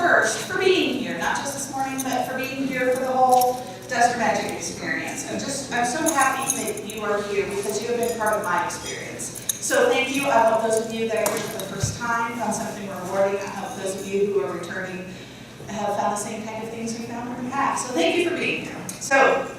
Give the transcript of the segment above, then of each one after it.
first, for being here, not just this morning, but for being here for the whole Desert Magic experience. I'm so happy that you are here because you have been part of my experience. So thank you. I hope those of you that are here for the first time found something rewarding. I hope those of you who are returning have found the same kind of things we found when we have. So thank you for being here. So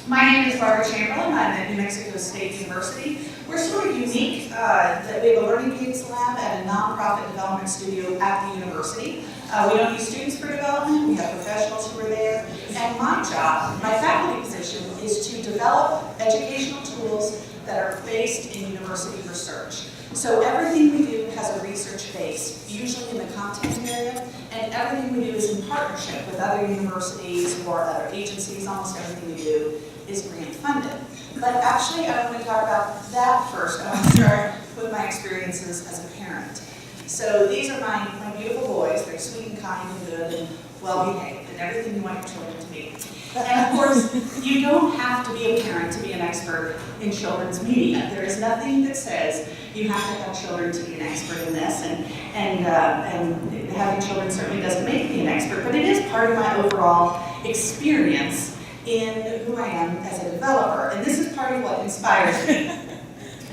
my name is Barbara Chamberlin. I'm at New Mexico State University. We're sort of unique that we have a learning games lab and a nonprofit development studio at the university. We don't use students for development. We have professionals who are there. And my job, my faculty position, is to develop educational tools that are based in university research. So everything we do has a research base, usually in the content area, and everything we do is in partnership with other universities or other agencies. Almost everything we do is grant funded. But actually, I don't want to talk about that first. I want to start with my experiences as a parent. So these are my beautiful boys. They're sweet and kind and good and well-behaved and everything you want your children to be. And of course, you don't have to be a parent to be an expert in children's media. There is nothing that says you have to have children to be an expert in this, and having children certainly doesn't make me an expert, but it is part of my overall experience in who I am as a developer, and this is part of what inspires me.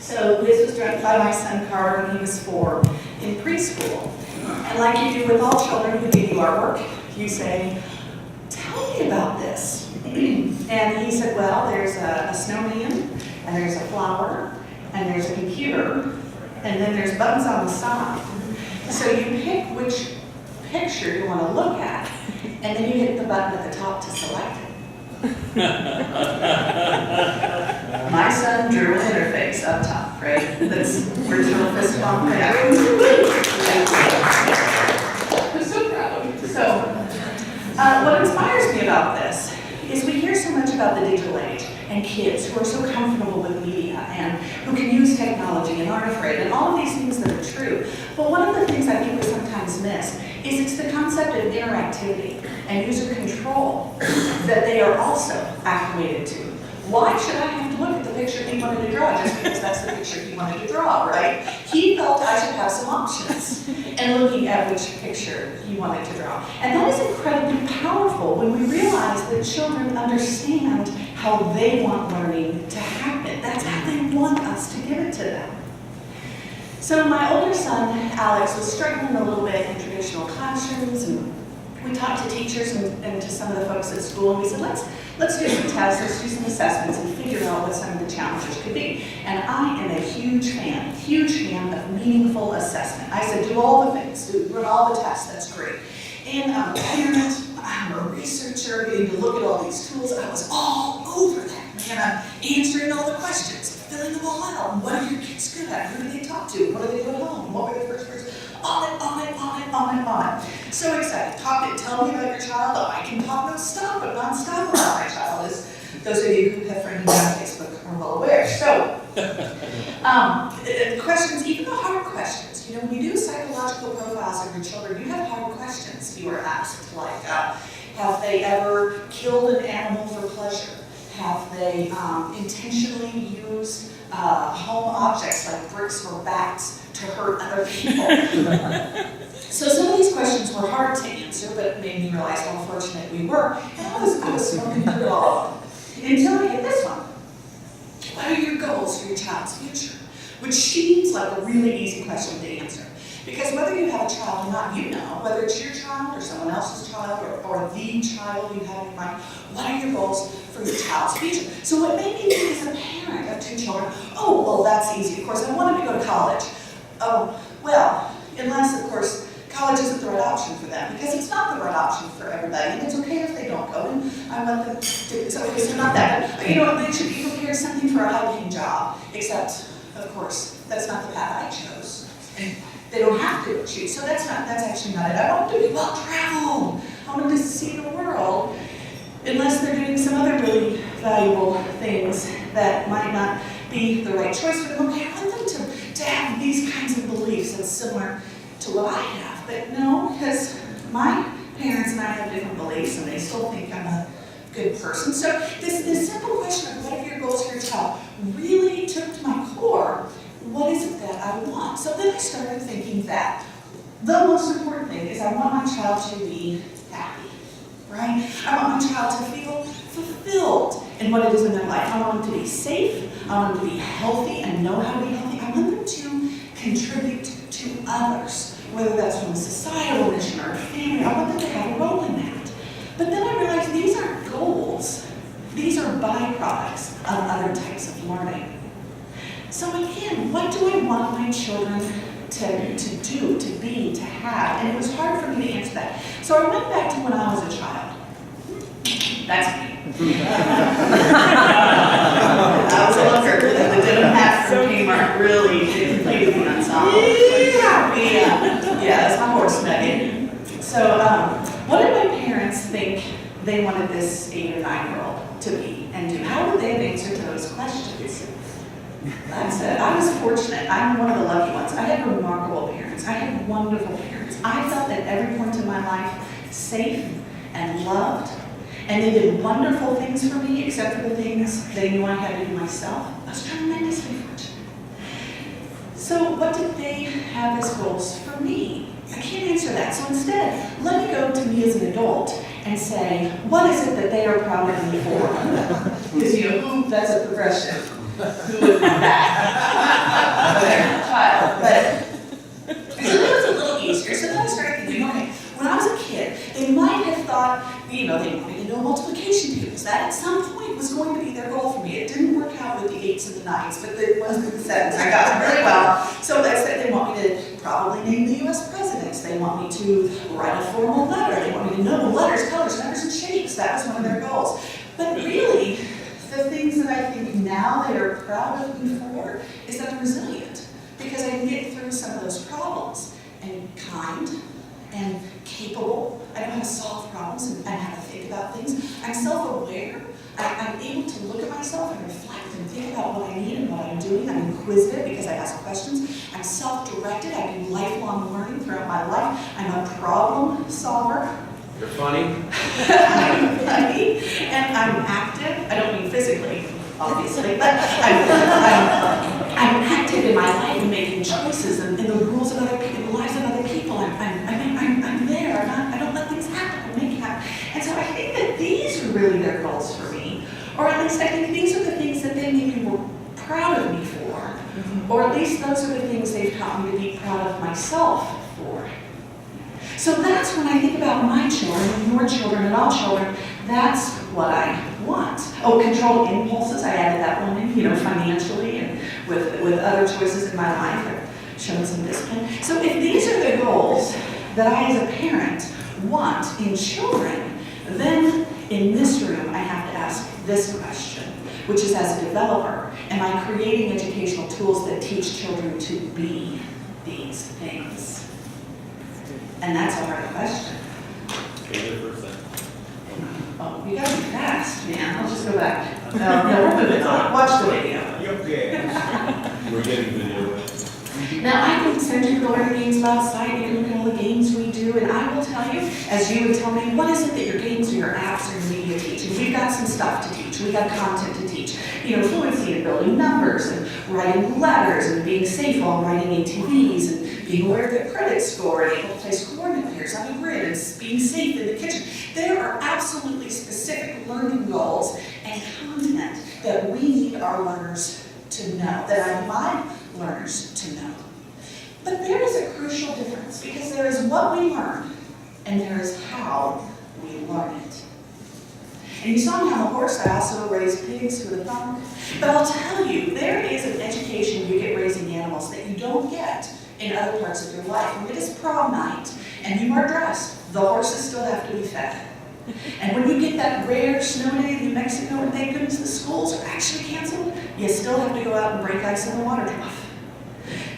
So this was done by my son Carter when he was 4 in preschool. And like you do with all children who give you artwork, you say, tell me about this. And he said, well, there's a snowman, and there's a flower, and there's a computer, and then there's buttons on the side. So you pick which picture you want to look at, and then you hit the button at the top to select it. My son drew an interface up top, right? That's original fist bump there. I'm so proud. So, what inspires me about this is we hear so much about the digital age and kids who are so comfortable with media and who can use technology and aren't afraid, and all of these things that are true. But one of the things I think we sometimes miss is it's the concept of interactivity and user control that they are also acclimated to. Why should I have to look at the picture he wanted to draw just because that's the picture he wanted to draw, right? He felt I should have some options in looking at which picture he wanted to draw. And that is incredibly powerful when we realize that children understand how they want learning to happen. That's how they want us to give it to them. So my older son, Alex, was struggling a little bit in traditional classrooms, and we talked to teachers and to some of the folks at school, and we said, let's do some tests, let's do some assessments, and figure out what some of the challenges could be. And I am a huge fan of meaningful assessment. I said, do all the things, run all the tests, that's great. And I'm a parent, I'm a researcher, getting to look at all these tools, I was all over that. And I'm answering all the questions, filling them all out. What are your kids good at? Who do they talk to? What do they do at home? What were their first words? On it. So excited. Tell me about your child. Oh, I can talk non-stop about my child, as those of you who have friends on Facebook are well aware. So, questions, even the hard questions. You know, when you do psychological profiles of your children, you have hard questions you are asked, like, have they ever killed an animal for pleasure? Have they intentionally used home objects like bricks or bats to hurt other people? So some of these questions were hard to answer, but made me realize how fortunate we were. And I was smoking through all of them until I hit this one. What are your goals for your child's future? Which seems like a really easy question to answer. Because whether you have a child or not, you know, whether it's your child or someone else's child or the child you have in mind, what are your goals for your child's future? So what made me think as a parent of 2 children, oh, well, that's easy. Of course, I want them to go to college. Oh, well, unless, of course, college isn't the right option for them, because it's not the right option for everybody, and it's okay if they don't go, and I want them to, it's okay, so not that, but, you know, they should be prepared something for a high-paying job, except, of course, that's not the path I chose, and they don't have to choose, so that's actually not it. I want them to be well-traveled, I want them to see the world, unless they're doing some other really valuable things that might not be the right choice for them. Okay, I want them to have these kinds of beliefs that's similar to what I have. But no, because my parents and I have different beliefs, and they still think I'm a good person. So this simple question of what are your goals for your child really took to my core, what is it that I want? So then I started thinking that The most important thing is I want my child to be happy, right? I want my child to feel fulfilled in what it is in their life. I want them to be safe. I want them to be healthy and know how to be healthy. I want them to contribute to others, whether that's from a societal mission or a family. I want them to have a role in that. But then I realized these aren't goals. These are byproducts of other types of learning. So again, what do I want my children to do, to be, to have? And it was hard for me to answer that. So I went back to when I was a child. That's me. I was a looker. The denim hat from Kmart really played the ensemble. Yeah, that's my horse nugget. So what did my parents think they wanted this 8 or 9-year-old to be and do? How would they have answered to those questions? That's it. I was fortunate. I'm one of the lucky ones. I had remarkable parents. I had wonderful parents. I felt at every point in my life safe and loved. And they did wonderful things for me, except for the things they knew I had to do myself. I was tremendously fortunate. So what did they have as goals for me? I can't answer that. So instead, let me go to me as an adult and say, what is it that they are proud of me for? Because, that's a progression. Who would want that? They're a child. But so that was a little easier. So then I started thinking, okay, when I was a kid, they might have thought, they wanted me to know multiplication tables. That at some point was going to be their goal for me. It didn't work out with the 8s and the 9s, but it was with the 7s. I got them really well. So that's that. They want me to probably name the U.S. presidents. They want me to write a formal letter. They want me to know letters, colors, numbers, and shapes. That was one of their goals. But really, the things that I think now they are proud of me for is that I'm resilient, because I can get through some of those problems, and kind and capable. I know how to solve problems and how to think about things. I'm self-aware. I'm able to look at myself and reflect and think about what I need and what I'm doing. I'm inquisitive because I ask questions. I'm self-directed. I do lifelong learning throughout my life. I'm a problem solver. You're funny. I'm funny, and I'm active. I don't mean physically, obviously, but I'm active in my life and making choices and in the rules of other people, the lives of other people. I'm there. I don't let things happen. I make it happen. And so I think that these are really their goals for me, or at least I think these are the things that they maybe were proud of me for, or at least those are the things they've taught me to be proud of myself for. So that's when I think about my children, and your children, and all children, that's what I want. Oh, controlled impulses, I added that one in, financially and with other choices in my life. I've shown some discipline. So if these are the goals that I as a parent want in children, then in this room I have to ask this question, which is, as a developer, am I creating educational tools that teach children to be these things? And that's a hard question. Oh, you gotta be fast, man. I'll just go back. No, we're moving on. Watch the video. Okay. We're getting video. Now, I can send you the learning games outside. You can look at all the games we do, and I will tell you, as you would tell me, what is it that your games or your apps or your media teach? And we've got some stuff to teach. We've got content to teach. Fluency in building numbers and writing letters and being safe while writing ATVs and being aware of their credit score and able to place coordinate pairs on a grid and being safe in the kitchen. There are absolutely specific learning goals and content that we need our learners to know, that I want my learners to know. But there is a crucial difference, because there is what we learn and there is how we learn it. And you saw me on the horse. I also raised pigs with a thumb. But I'll tell you, there is an education you get raising animals that you don't get in other parts of your life. When it is prom night and you are dressed, the horses still have to be fed. And when you get that rare snow day in New Mexico and thank goodness the schools are actually canceled, you still have to go out and break ice in the water trough.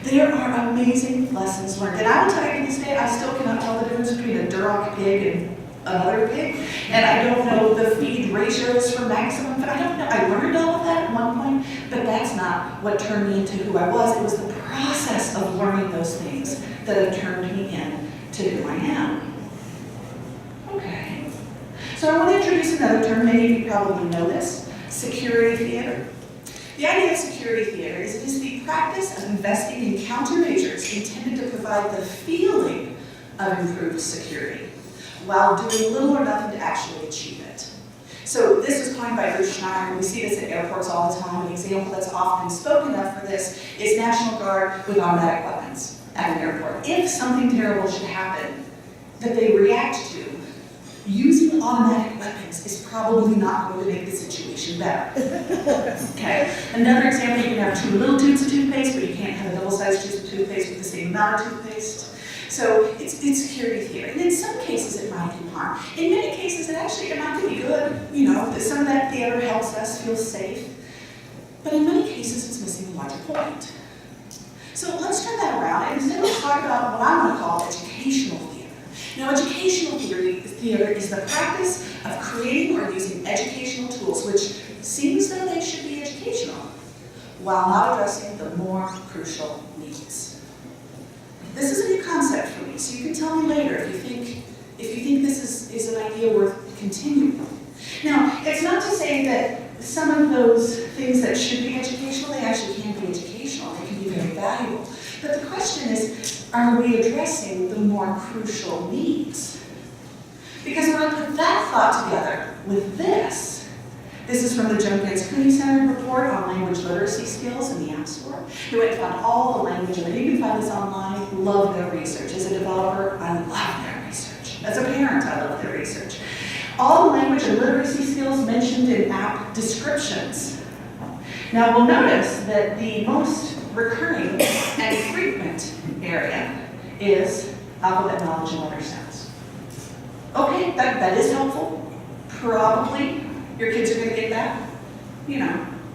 There are amazing lessons learned. And I will tell you, to this day, I still cannot tell the difference between a Duroc pig and another pig. And I don't know the feed ratios for maximum, but I don't know. I learned all of that at one point, but that's not what turned me into who I was. It was the process of learning those things that have turned me into who I am. Okay. So I want to introduce another term. Many of you probably know this: security theater. The idea of security theater is it is the practice of investing in countermeasures intended to provide the feeling of improved security, while doing little or nothing to actually achieve it. So this was coined by Bruce Schneier, and we see this at airports all the time. An example that's often spoken of for this is National Guard with automatic weapons at an airport. If something terrible should happen that they react to, using automatic weapons is probably not going to make the situation better. Okay? Another example, you can have 2 little tubes of toothpaste, but you can't have a double-sized tube of toothpaste with the same amount of toothpaste. So it's security theory. And in some cases it might do harm. In many cases it might be good. You know, some of that theater helps us feel safe. But in many cases it's missing a larger point. So let's turn that around and instead let's talk about what I'm going to call educational theater. Now, educational theater is the practice of creating or using educational tools which seem as though they should be educational, while not addressing the more crucial needs. This is a new concept for me, so you can tell me later if you think this is an idea worth continuing. Now, it's not to say that some of those things that should be educational, they actually can be educational, they can be very valuable. But the question is, are we addressing the more crucial needs? Because when I put that thought together with this is from the Junkins Cooney Center report on language literacy skills in the App Store. We went and found all the language, and you can find this online. Love their research. As a developer, I love their research. As a parent, I love their research. All the language and literacy skills mentioned in app descriptions. Now we'll notice that the most recurring and frequent area is alphabet knowledge and letter sounds. Okay, that is helpful. Probably your kids are going to get that,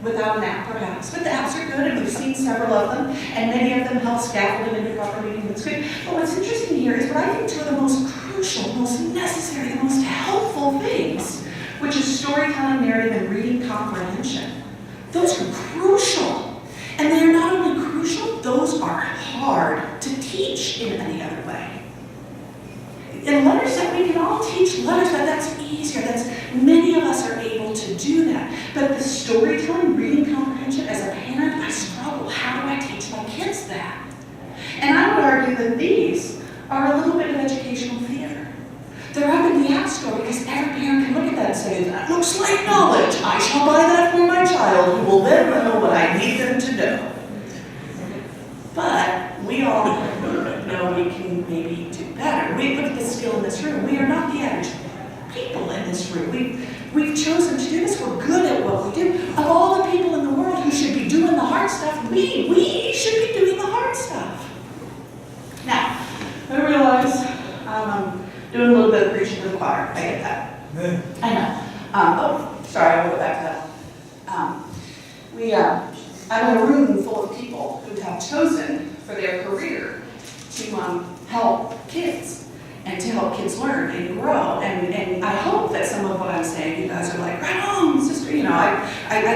without an app perhaps. But the apps are good, and we've seen several of them, and many of them help scaffold them into proper reading. That's good. But what's interesting here is what I think two of the most crucial, most necessary, the most helpful things, which is storytelling, narrative, and reading comprehension. Those are crucial. And they are not only crucial, those are hard to teach in any other way. In letter set, we can all teach letters, but that's easier. Many of us are able to do that. But the storytelling, reading comprehension, as a parent, I struggle. How do I teach my kids that? And I would argue that these are a little bit of educational theater. They're up in the App Store because every parent can look at that and say, that looks like knowledge. I shall buy that for my child, who will then know what I need them to know. But we all know we can maybe do better. We look at the skill in this room. We are not the average people in this room. We've chosen to do this. We're good at what we do. Of all the people in the world who should be doing the hard stuff, we should be doing the hard stuff. Now, I realize I'm doing a little bit of preaching to the choir. I get that. I know. Sorry, I'll go back to that. I'm in a room full of people who have chosen for their career to help kids and to help kids learn and grow. And I hope that some of what I'm saying, you guys are like, right on, sister. I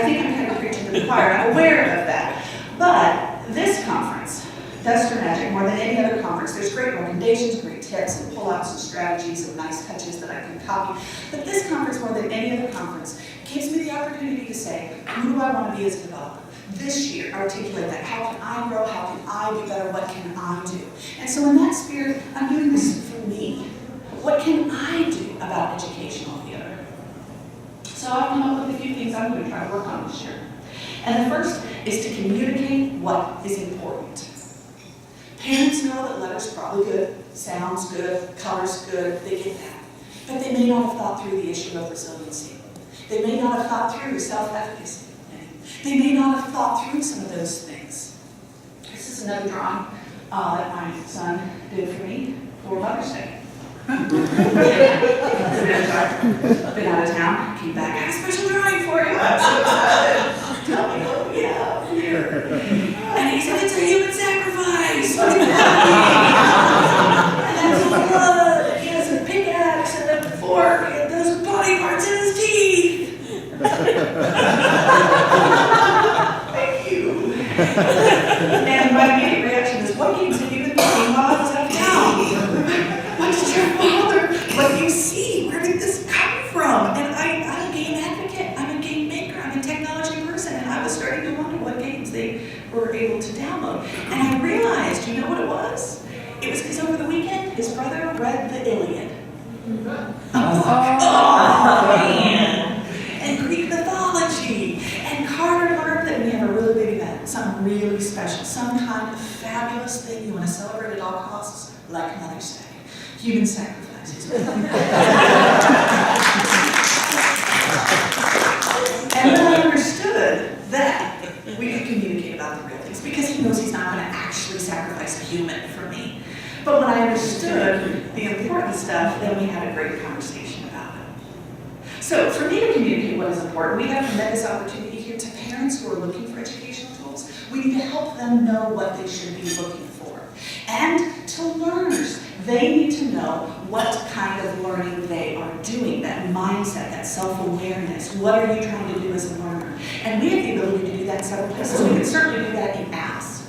think I'm kind of preaching to the choir. I'm aware of that. But this conference, Duster Magic, more than any other conference, there's great recommendations, great tips, and pull-outs and strategies and nice touches that I can copy. But this conference, more than any other conference, gives me the opportunity to say, who do I want to be as a developer? This year, articulate that. How can I grow? How can I do better? What can I do? And so in that spirit, I'm doing this for me. What can I do about educational theater? So I've come up with a few things I'm going to try to work on this year. And the first is to communicate what is important. Parents know that letters probably good, sounds good, colors good, they get that. But they may not have thought through the issue of resiliency. They may not have thought through self-efficacy. They may not have thought through some of those things. This is another drawing that my son did for me for Mother's Day. I've been out of town, came back, I have a special drawing for you. I'm so excited. Tell me what we have here. And he said, it's a human sacrifice. And that's a blood. He has a pickaxe and a fork and those body parts in his teeth. Thank you. And my immediate reaction is, what games have you been playing while I was out of town? What did your father, what do you see? Where did this come from? And I'm a game advocate, I'm a game maker, I'm a technology person, and I was starting to wonder what games they were able to download. And I realized, you know what it was? It was because over the weekend, his brother read the Iliad. Oh, man. And Greek mythology. And Carter learned that we have a really big event, something really special, some kind of fabulous thing you want to celebrate at all costs, like Mother's Day. Human sacrifices. And then I understood that we could communicate about the real things because he knows he's not going to actually sacrifice a human for me. But when I understood the important stuff, then we had a great conversation about it. So for me to communicate what is important, we have a tremendous opportunity here to parents who are looking for educational tools. We need to help them know what they should be looking for. And to learners, they need to know what kind of learning they are doing, that mindset, that self-awareness. What are you trying to do as a learner? And we have the ability to do that in several places. We can certainly do that in apps.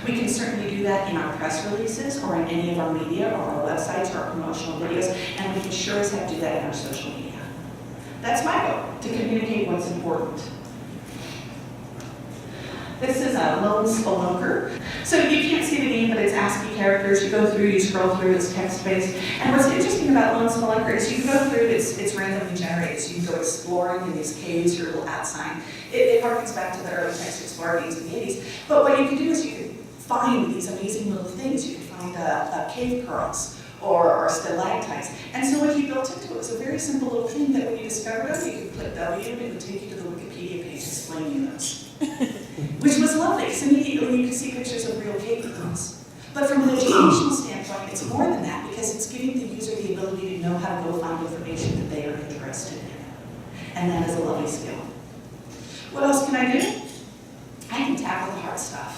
We can certainly do that in our press releases or in any of our media or our websites or our promotional videos, and we can sure as heck do that in our social media. That's my goal, to communicate what's important. This is a lone spelunker. So you can't see the game, but it's ASCII characters. You go through, you scroll through, it's text-based. And what's interesting about lone spelunker is you can go through, it's randomly generated, so you can go exploring in these caves, your little @ sign. It harkens back to the early text explorer games in the 80s. But what you can do is you can find these amazing little things. You can find cave pearls or stalactites. And so what he built into it was a very simple little thing that when you discovered it, you could click W and it would take you to the Wikipedia page explaining those. Which was lovely, because immediately you could see pictures of real cave pearls. But from an educational standpoint, it's more than that, because it's giving the user the ability to know how to go find information that they are interested in. And that is a lovely skill. What else can I do? I can tackle the hard stuff.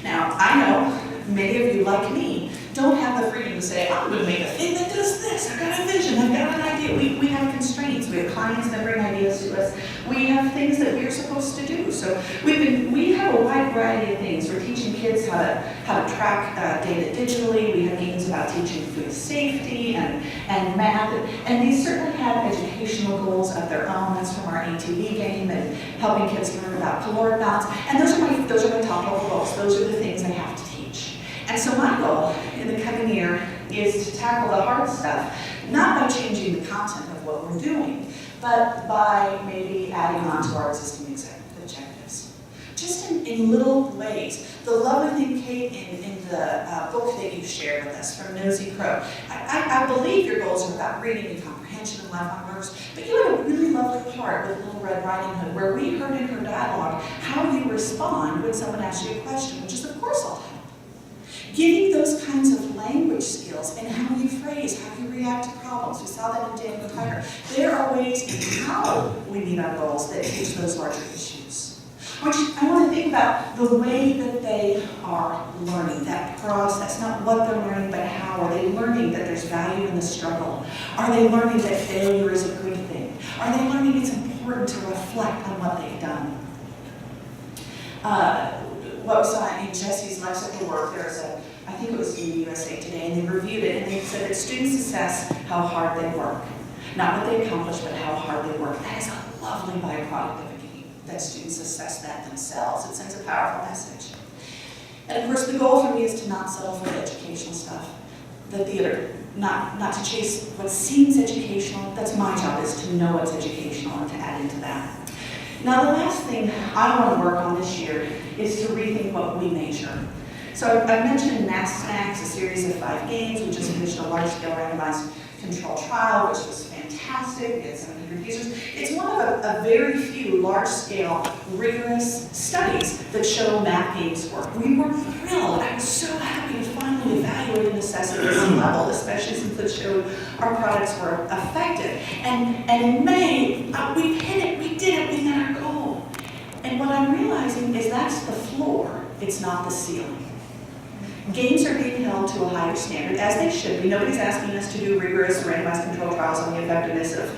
Now, I know many of you, like me, don't have the freedom to say, I'm going to make a thing that does this. I've got a vision. I've got an idea. We have constraints. We have clients that bring ideas to us. We have things that we're supposed to do. So we have a wide variety of things. We're teaching kids how to track data digitally. We have games about teaching food safety and math. And these certainly have educational goals of their own. That's from our ATV game and helping kids learn about caloric balance. And those are my top level goals. Those are the things I have to teach. And so my goal in the coming year is to tackle the hard stuff, not by changing the content of what we're doing, but by maybe adding on to our existing objectives. Just in little ways. The lovely thing, Kate, in the book that you shared with us from Nosy Crow, I believe your goals are about reading and comprehension and lifelong learners, but you had a really lovely part with Little Red Riding Hood where we heard in her dialogue how you respond when someone asks you a question, which is of course all the time. Giving those kinds of language skills and how you phrase, how you react to problems. We saw that in Dan the Tiger. There are ways in how we meet our goals that teach those larger issues. I want to think about the way that they are learning, that process, not what they're learning, but how. Are they learning that there's value in the struggle? Are they learning that failure is a good thing? Are they learning it's important to reflect on what they've done? What we saw in Jesse's life cycle work, I think it was in the USA Today, and they reviewed it, and they said that students assess how hard they work. Not what they accomplish, but how hard they work. That is a lovely byproduct of a game, that students assess that themselves. It sends a powerful message. And of course, the goal for me is to not settle for the educational stuff, the theater, not to chase what seems educational. That's my job, is to know what's educational and to add into that. Now, the last thing I want to work on this year is to rethink what we measure. So I've mentioned Mass Snacks, a series of 5 games. We just finished a large-scale randomized control trial, which was fantastic. We had 700 users. It's one of a very few large-scale, rigorous studies that show math games work. We were thrilled. I was so happy to finally evaluate and assess at this level, especially since it showed our products were effective. And in May, we hit it, we did it, we met our goal. And what I'm realizing is that's the floor, it's not the ceiling. Games are being held to a higher standard, as they should be. Nobody's asking us to do rigorous randomized control trials on the effectiveness of,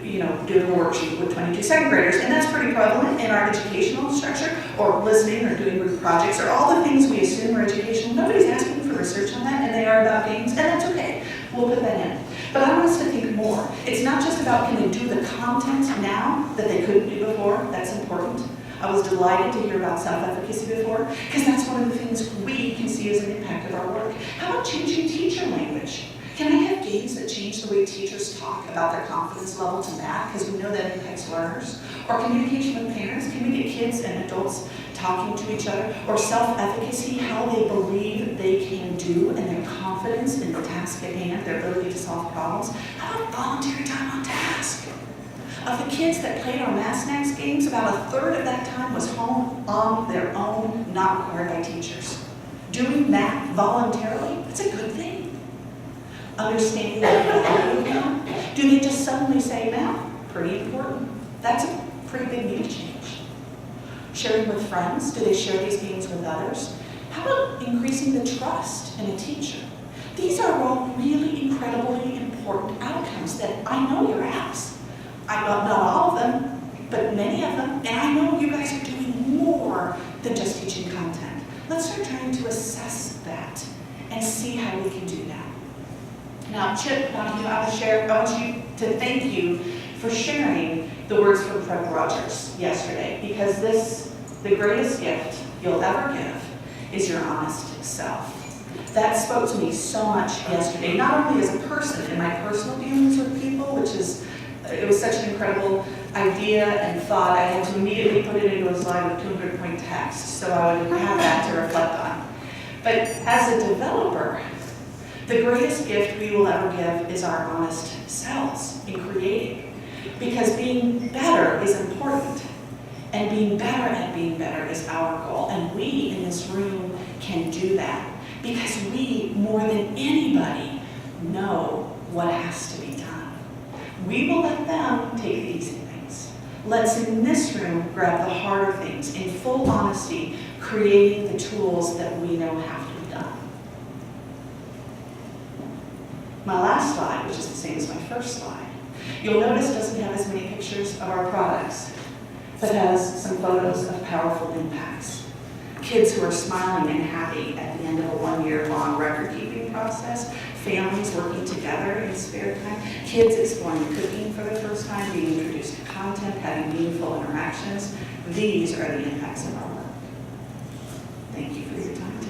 doing a worksheet with 22 second graders, and that's pretty prevalent in our educational structure, or listening, or doing group projects, or all the things we assume are educational. Nobody's asking for research on that, and they are about games, and that's okay. We'll put that in. But I want us to think more. It's not just about can they do the content now that they couldn't do before. That's important. I was delighted to hear about self-efficacy before, because that's one of the things we can see as an impact of our work. How about changing teacher language? Can I have games that change the way teachers talk about their confidence level to math, because we know that impacts learners? Or communication with parents? Can we get kids and adults talking to each other? Or self-efficacy, how they believe they can do, and their confidence in the task at hand, their ability to solve problems? How about voluntary time on task? Of the kids that played our Math Snacks games, about a third of that time was home on their own, not required by teachers. Doing math voluntarily, that's a good thing. Understanding the value of math. Do they just suddenly say math? Pretty important. That's a pretty big need change. Sharing with friends, do they share these games with others? How about increasing the trust in a teacher? These are all really incredibly important outcomes that I know your apps. Not all of them, but many of them, and I know you guys are doing more than just teaching content. Let's start trying to assess that and see how we can do that. Now, Chip, I want you to thank you for sharing the words from Fred Rogers yesterday, because the greatest gift you'll ever give is your honest self. That spoke to me so much yesterday, not only as a person in my personal dealings with people, it was such an incredible idea and thought. I had to immediately put it into a slide with 200-point text, so I would have that to reflect on. But as a developer, the greatest gift we will ever give is our honest selves in creating. Because being better is important, and being better at being better is our goal. And we in this room can do that, because we, more than anybody, know what has to be done. We will let them take the easy things. Let's, in this room, grab the harder things, in full honesty, creating the tools that we know have to be done. My last slide, which is the same as my first slide, you'll notice doesn't have as many pictures of our products, but has some photos of powerful impacts. Kids who are smiling and happy at the end of a one-year-long record-keeping process, families working together in spare time, kids exploring cooking for the first time, being introduced to content, having meaningful interactions. These are the impacts of our work. Thank you for your time today.